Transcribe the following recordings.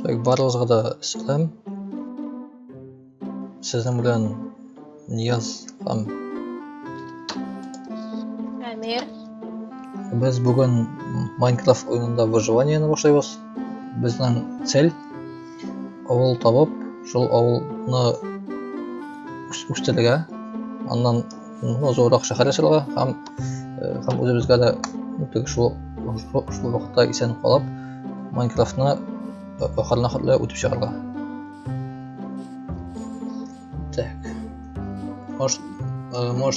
Так, барлығыңызға да сәлем. Сіздің білен Нияз һәм Әмир. Biz bugün Minecraft oyununda выживаниені башлайбыз. Біздің цель авыл табып, шул авылны үстерергә, аннан зуррак шәһәр ясарга һәм үзебезгә дә шул вакытта исән калып, Minecraftны ахырына хәтле үтеп чыгарга. Так. Может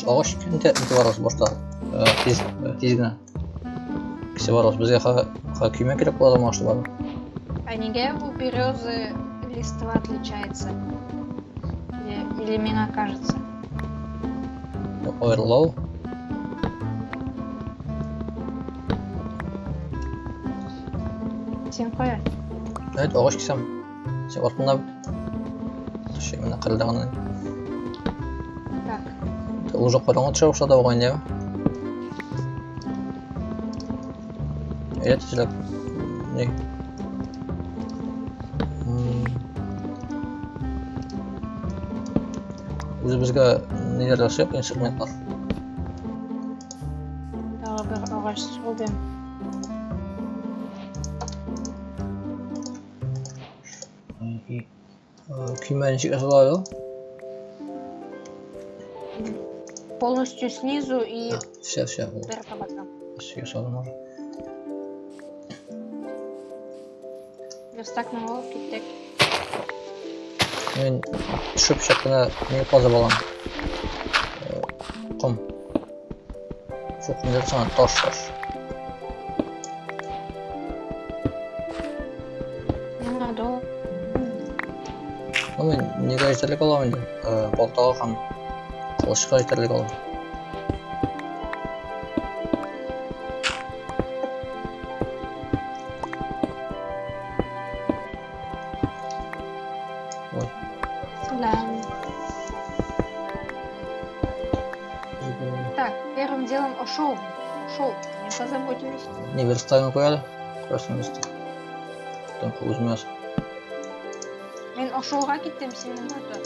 агач кенте барабыз башта. Тиз генә. Кесе барабыз. Безгә көймә кирәк була машина бар. А неге у березы листва отличается? Или мне кажется? Ойырлау. Сен қоя. Evet, ağaç kesem. Sen артында şey менә кырылдаган. Так. Уже караңгы төшә башлады бугай инде. Әйтәләр. Не. Үзебезгә ниләр ясап, инструментлар. Тағы бір ағаш срубим. Көймәне ничек ясалады? Полностью снизу и Все. бір қабаттан. Все ясалды. Верстакны алып киттек. Мен төшеп чакны не казып алам. Ком. Фокунда сан таш. Надо. Мен неге җитәрлек алам инде? Балтага һәм кылычка җитәрлек алам. Сәлам. Так, первым делом ошел. Не позаботились. Не верстайны кояды. Красный верстак. Там үзмәс. Мен ошолға киттем, сенің аты.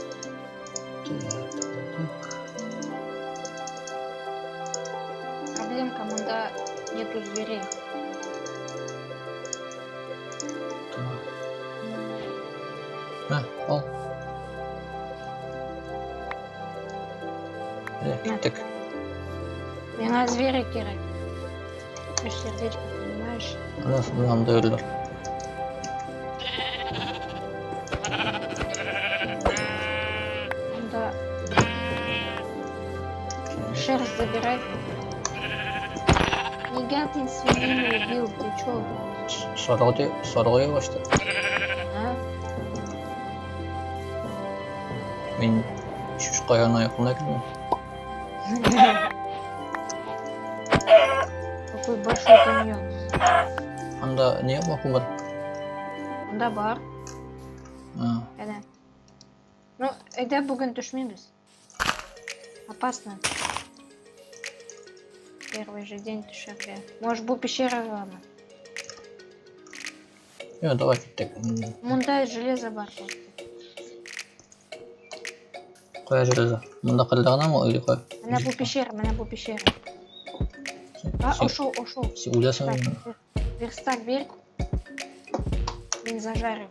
Проблемка, мында нету зверей. Ал. Киттек. Меңа звери керек. Үш сердечко, понимаешь? Нам да өлләр. Мында шерсть забирай. Неге ты свинину убил? Ты чё? Саргая башты. А? Мен шуш каяна якында килдем. Какой большой каньон. Анда не макул бар? Мында бар. Әдә. Ну, әйдә бүген төшмейбез. Опасно. Первый же день төшәргә. Может, бу пещерагамы? Давай киттек. Мында железо бар. Кая железо? Мында кырылдаганамы или кая? Менә бу пещера. Ошол. Сен уйласаң, Верстак бер. Мен зажарю.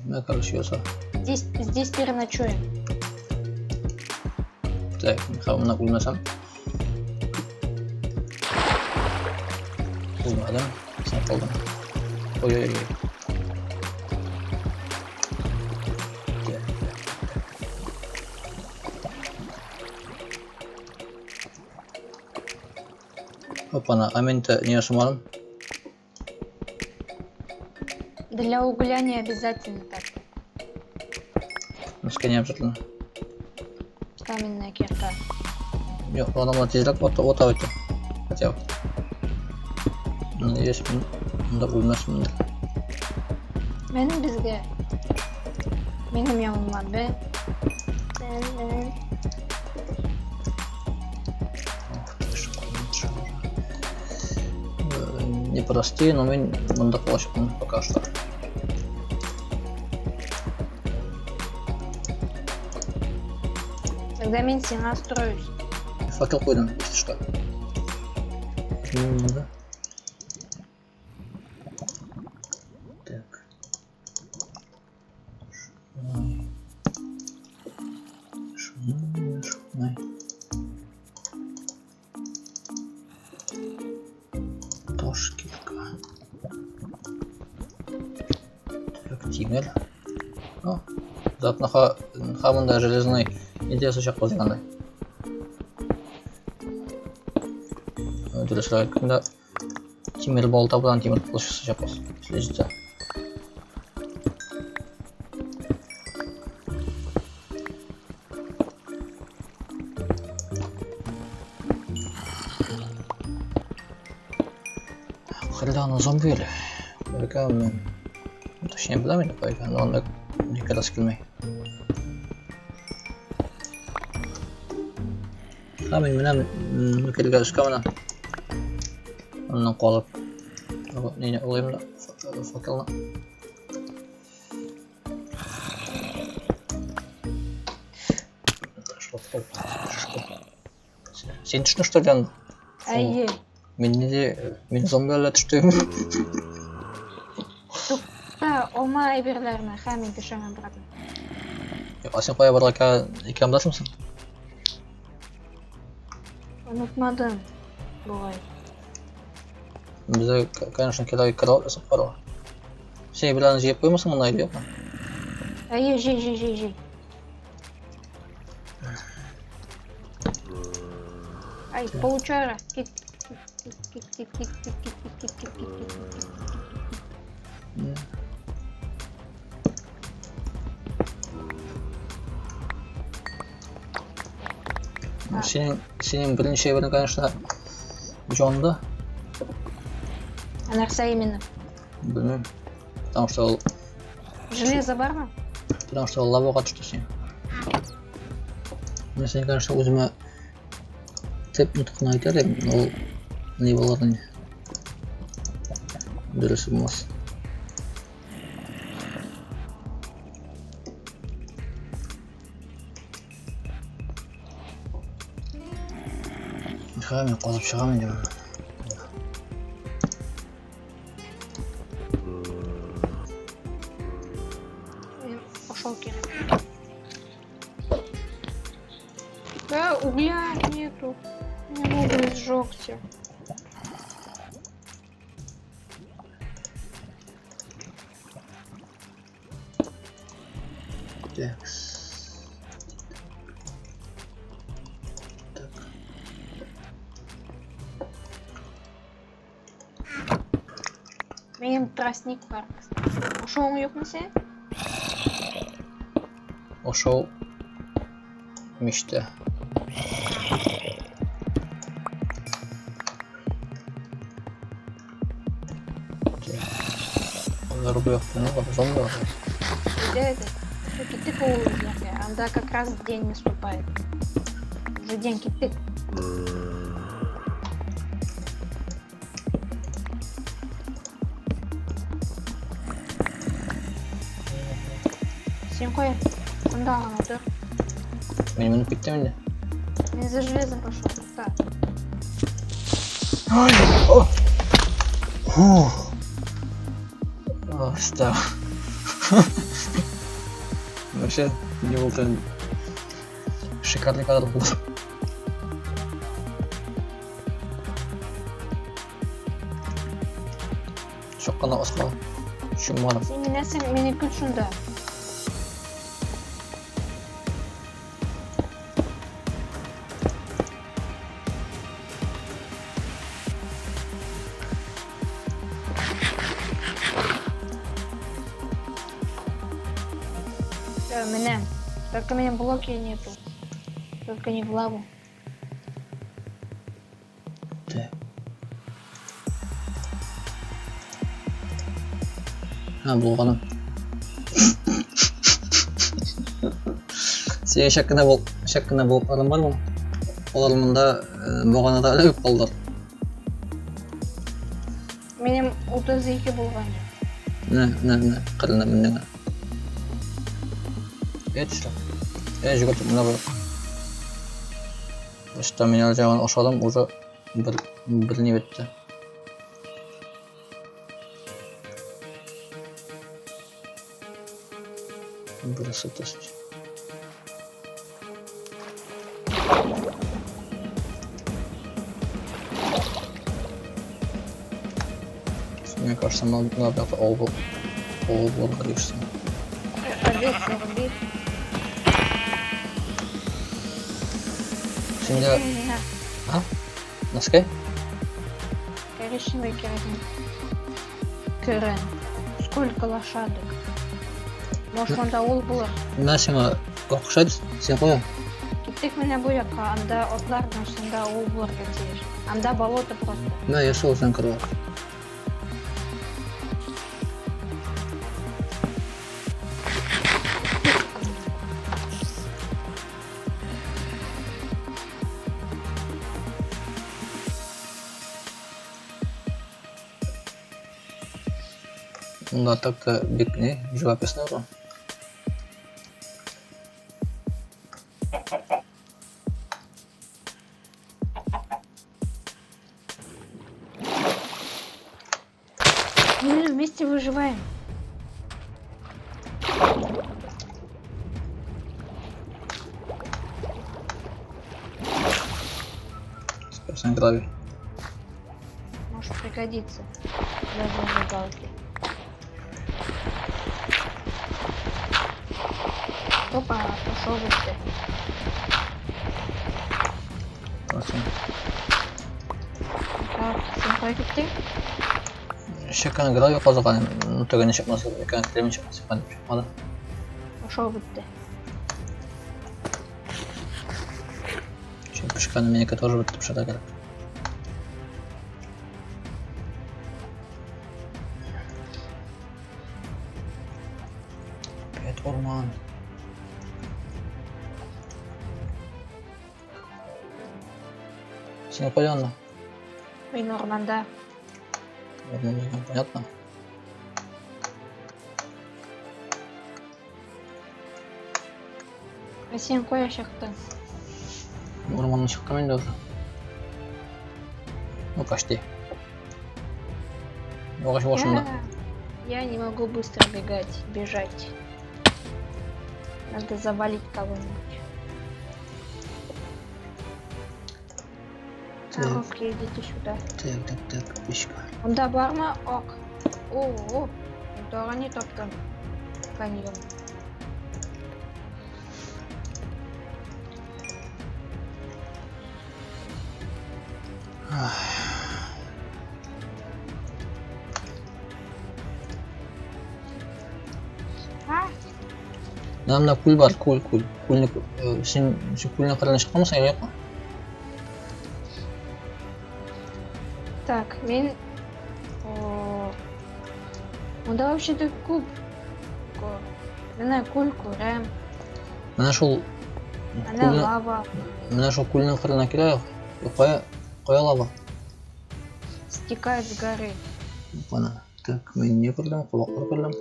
мен короче яса. Здесь переночуем. Так, мына уйласам. Улмадым, сен калдым. Ой. Опана, а мен-то не ошмадым. Для угля не обязательно так. Носка не обязательно. Каменная кирка. Yok, adamlar tezrak ota ötü. Хотя бы. Надеюсь, мында ölmez мында. Менің yanıma be. непростые, но мен мында кылачакмын пока что. Тогда мен сен остроюсь. Факел койдым, если что. Да. Так. Шумай. Тошкитка. Так, тимер. О, затна хамында железный идеясы шақпа дегенде. Дұрыс айтқанда темір балта бұдан темір қылыш жасаппыз. Следите. Қырданы зомби елі. Бірге мен точнее білемін қойға, но онда екі раз келмей. Мен менен келге үсқа менен ondan қолып нені олайым да факелна. Сен түшін что ден? Әйе. Мен зомбиялар түштім. Тупта ома айберлеріне хәмин түшімен бұрадым. Сен қоя барға икемдашымсың? Unutmadım бұғай. Bize, конечно, керек крал жасап баруға. Сен білән жеп қоймасың мұнай деп па? Әйе, жей. Ай, паучара. Кит. Senin birinci şeylerin, конечно, Джонда. А нәрсе именно? Білмеймін. Потому что Железо бар ма? Потому что лаваға түсті сен. Мен сен, конечно, өзіме теп нұтқын айтар едім, ол не болардың дұрысы болмас. Мен қозып шығамын деймін. Пошел керек. Да, угля нету. Не могу сжёгся. Менің тростник бар. Ошоң юкмесе? Ошол миште. Олар bu yoqda ne var? Zombi var. Да. Киттик улыбнуся. Анда как раз день наступает. Уже день киттик. Сен қоя. Кunda ғана тұр. Мен мініп кеттім енді. Мен за железом пошел. Так. Ой! О! Встал. Вообще, не был там шикарный кадр был. Çok kana asla. Şumarım. Senin nesin meni külçünde. Меня. Только у меня блоки нету. Только не в лаву. Да. Болғаным. Сен шәккіне болып адам бар ма? Олар мұнда болғаны да іліп қалдар. Мен 32 болған. Ne, kırılma mendene. Et işte. Жүгіртіп мына бір стаминал жағын ошадым, уже бір не бетті. Бір сытость. Мне кажется, надо оба количество. Şimdi ha? Nasıl ki? Коричневый керен. Сколько лошадок? Может, онда ол булыр? Ben sana okşaydı, sen koyalım. Киттик мене бу жакка, анда отлардын ушунда ол булыр кетер. Анда болото просто. Ben yaşa olsan kırıyor. Bunda tak big ne? Живописный урон. Мы вместе выживаем. Спасибо, грави. Может пригодится для зажигалки. Опа, пошел бы ты. Спасибо. Так, симпай ты? Şekan gravio kazanıyor. Mutlaka çıkması gerekiyor. Kremin çıkması falan çıkmadı. Пошел бы ты. Çünkü şekanın menike тоже bitti bir şeyler gerek. Evet orman. Синя поляна. И Норманда. Понятно. А сен коя шықты? Орманның шыққан мен де уже. Ну почти. Ошында. Я не могу быстро бежать. Надо завалить кого-нибудь. Коровки, идите сюда. Так, пищка. Онда бар ма? Ок. О, тора не топтым. Каньон. Намда кул бар, кул. Кулны сен кулны қырына шыққан мısın yok mu? Так, мен... Онда вообще-то куб. Мына кул көрем. Мына шул Ана лава. Мына шул кулны қырына келайық. Қоя лава. Стекает с горы. Бана. Так, мен не көрдім? Құлақлар көрдім.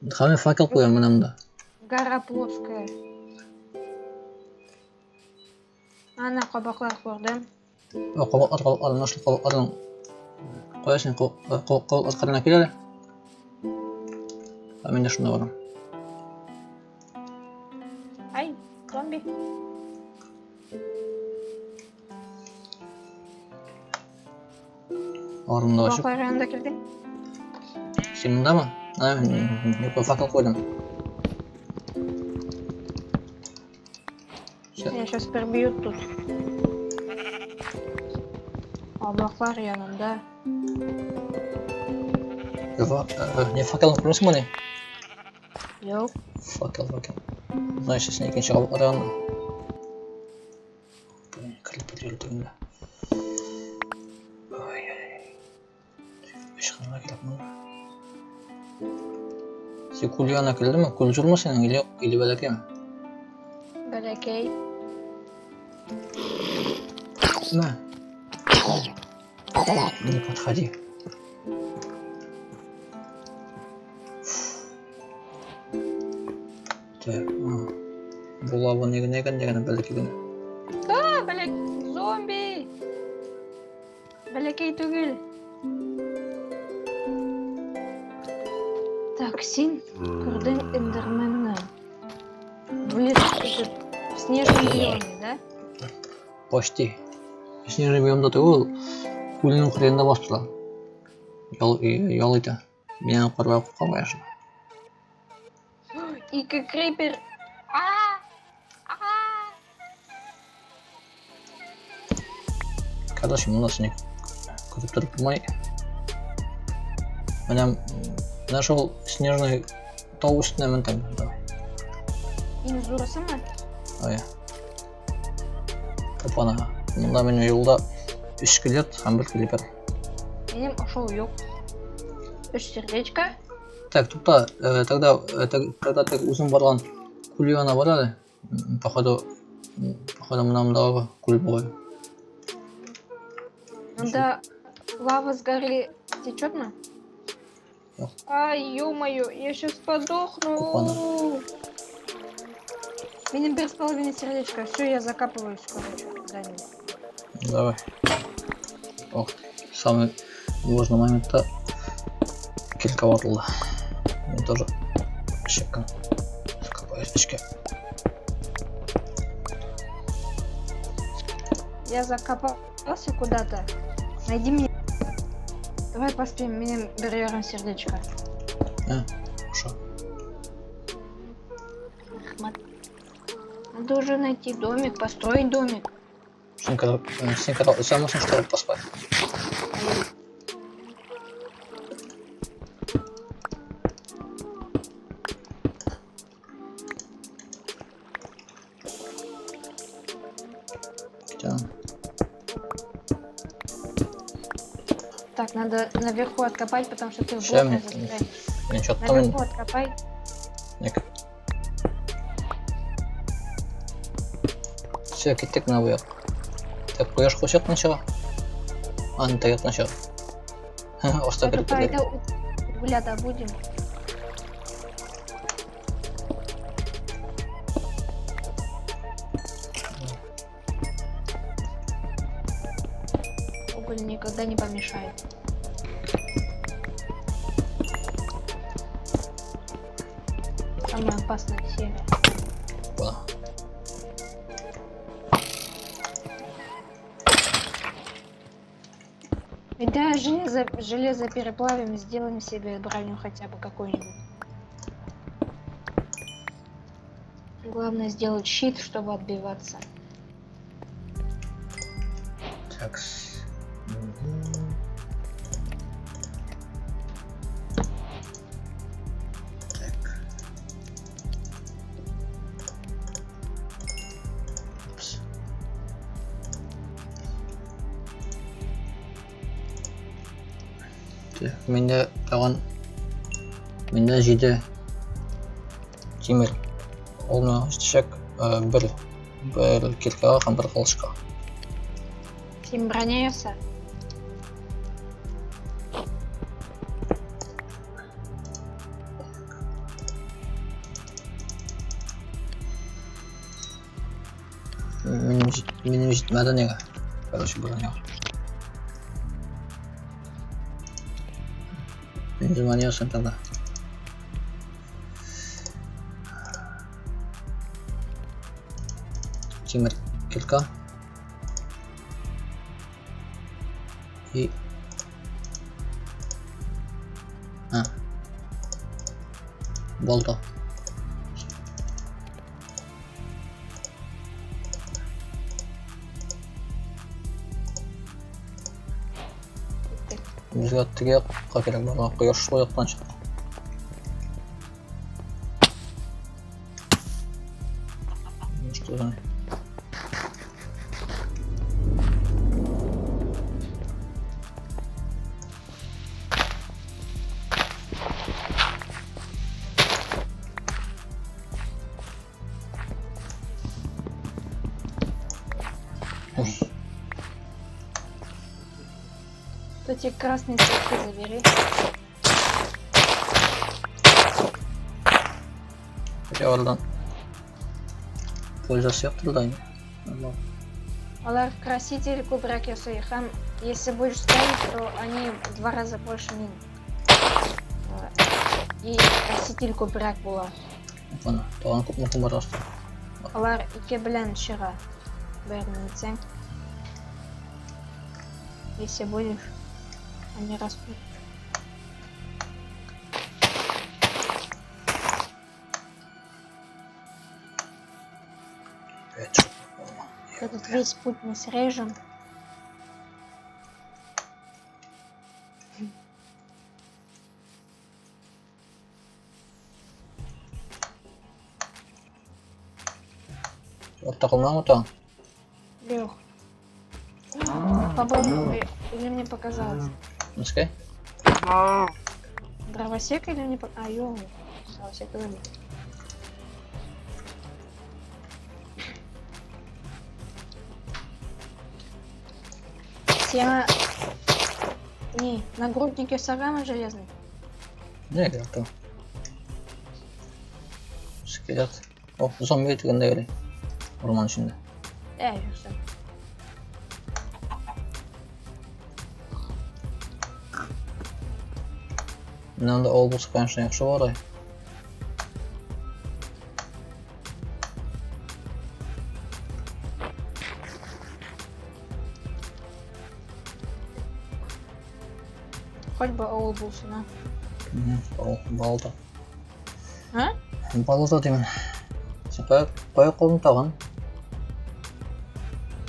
Қаме факел қоям мынамда. Гора плоская. Ана қабақлар көрдім. Қабақлар, мына шул қабақлардың қоясың, қабақлар қырына келеді. Мен де шында барам. Ай, зомби. Орында ашып. Қабақлар жанында келген. Сен мұнда ма? Мен факел қойдым. Меня сейчас пробьют тут. Облаклар yanında. Ne fakelin kurmuş mu ne? Yok. Fakel. Значит, sen ikinci kabuk arayalım. Kırılıp ediyor düğünde. Işıklarına gelip mi? Sen kul yana kıldı mı? Kulcur mu senin? İli belki mi? Belki. Ne? Не подходи. Так, булавы негене бәлкеген. Блядь, зомби! Бәләкәй түгел. Так, син күрдең эндерменне. Будет в снежном биоме, да? Почти. Снежный биомда түгел, көлінің құрайында басып тұра. Ял ете. Менен қорбай қалмайшын. И крипер. Kardeşim bunu nasıl көріп тұрып тұрмай. Мен нашел снежный тау үстіне мінтем. Давай. Ең зорысы ма? Ой. Опана. Мұнда мен жолда 3 скелет, һәм 1 клипер. Менің ошол yok. 3 сердечко. Так, тупта, тогда ты өзің барған кульяна бар әлі. Походу мынамдағы куль бой. Надо лава с горы течет на? Нет. Ай, ё-моё, я сейчас подохну. Опана. Миним 1,5 сердечка. Все, я закапываюсь, короче, куда-нибудь. Давай. Ох, самый важный момент-то килька ватылды. Мен тоже шеккан. Закапаюсь ішке. Я закопался куда-то. Найди меня. Давай поспим, меня берем сердечко. Шо? Ахмат. Надо уже найти домик, построить домик. Сен можешь что ли поспать? Так, надо наверху откопать, потому что ты в Ща блоке застрянешь. Наверху откопай. Все, кеттік на бұяқ. Так, бұяш қосек нашыға? Аны тағет нашыға. Оста беріп Пойду угля добудем. Уголь никогда не помешает. Самое опасное семя. Понял. И да, железо переплавим и сделаем себе броню хотя бы какую-нибудь. Главное сделать щит, чтобы отбиваться. Так. Так. Упс. Менде тагын 7 темір. Ол мына істешек бір киркаға һәм 1 қылышқа. Сен броня яса? Менің жетмеді неге? Короче, броня. Мен заманиясын тогда. Темір кирка. И болта. Бізге тіге керек барға құяш қояқтан шықты. Что за? Эти красные цветы забери. Я oradan пользоваться yaptırdı. Нормально. Алар красители кубрак ясой. Хам, если будешь ставить, то они в 2 раза больше мин. И краситель кубрак была. Bana. Doğan kopma rastı. Алар 2 белән чыга. Бәрін итсәң. Если будешь, они растут. Этот весь путь мы срежем. Вот takılma mı tam? Лех. Попробуй. Или мне показалось? Наскай? Дровосек или мне показалось? А, ё. Дровосек говорит. Тема... Не, нагрудники сарана железный. Ne gerek tamam. Skelet. Oh zombi tıkında öyle. Orman içinde. Жүрсің. Menden de olması конечно yaxşı var ay. Хоть бы ауыл болсын, а? Балда. А? Балда деймін. Сен қоя қолын таған.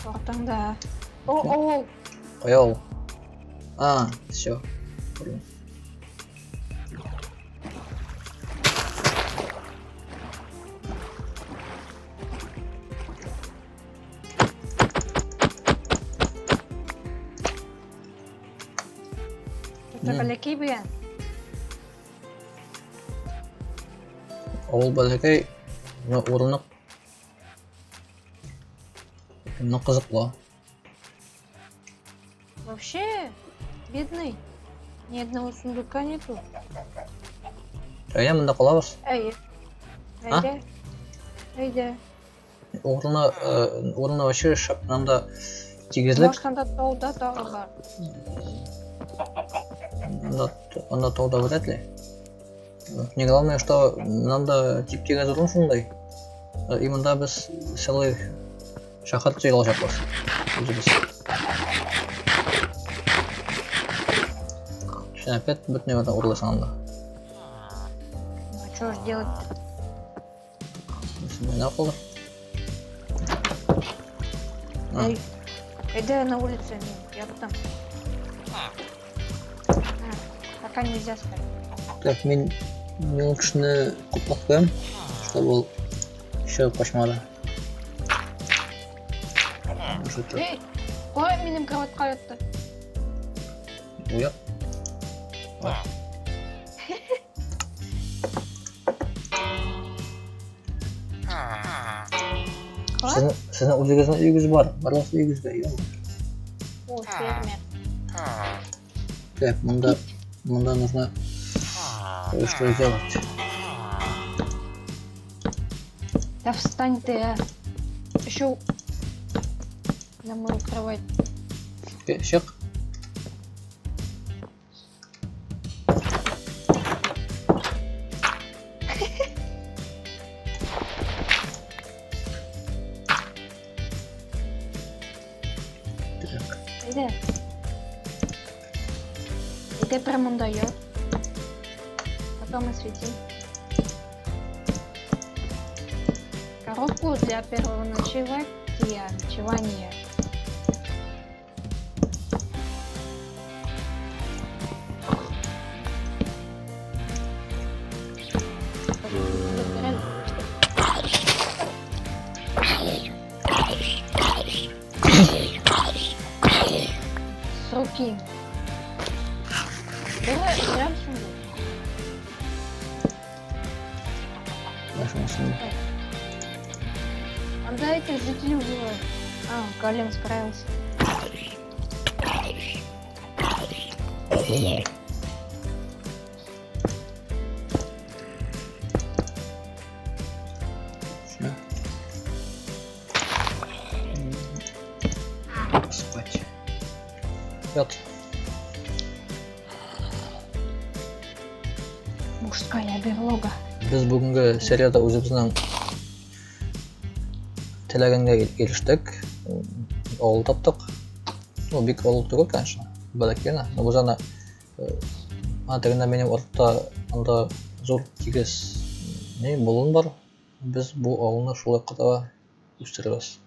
Ортаңда. О, ауыл. Қоя ол. А, все. Тут бәләкей бе? Ауыл бәләкей. Орынық. Қызықла. Вообще, бедный. Ни одного сундука нету. Әйе, мында қалабыз. Әйе. Әйде. Әйде. Орына вообще шапнамда тигізлік. Может, анда тауда тағы бар. Анда тауда вряд ли. Не главное, что нам да тип тигіз орын сондай. Именно біз целый шахар жайғал жаппас. Өзіміз. Şimdi опять бүтіне бәрді ұрыласың анда. А что ж делать-то? Şimdi ne yapılır? Эй, иди на улице, я там. Пока нельзя спать. Так, мен күшіні құтлақ қоям, чтобы ол еще қашмады. Эй, қой менің кроватқа жатты. Уяп. Сіздің өзіңіздің үйіңіз бар, барлық үйіңізге үй бар. О, фермер. Так, мында нужно кое-что сделать. Да встань ты, а. Еще на мою кровать. Щек. Иди. Иди прямо дает. Потом освети. Коробку для первого ночевания. С руки. Давай, прям сюда. Наша машина. А да, этих жителей убивают. А, голем справился. Всё. Спать. Ят. Мужская берлога. Biz бүгінгі серияда өзіміздің телегенге келіштік. Ауыл таптық. Ну, бик ауыл түгел, конечно. Бәләккені. Но бұл жана атырында менің ортта анда зор тигез не болуын бар. Біз бұл ауылны шулай қадава үстеребез.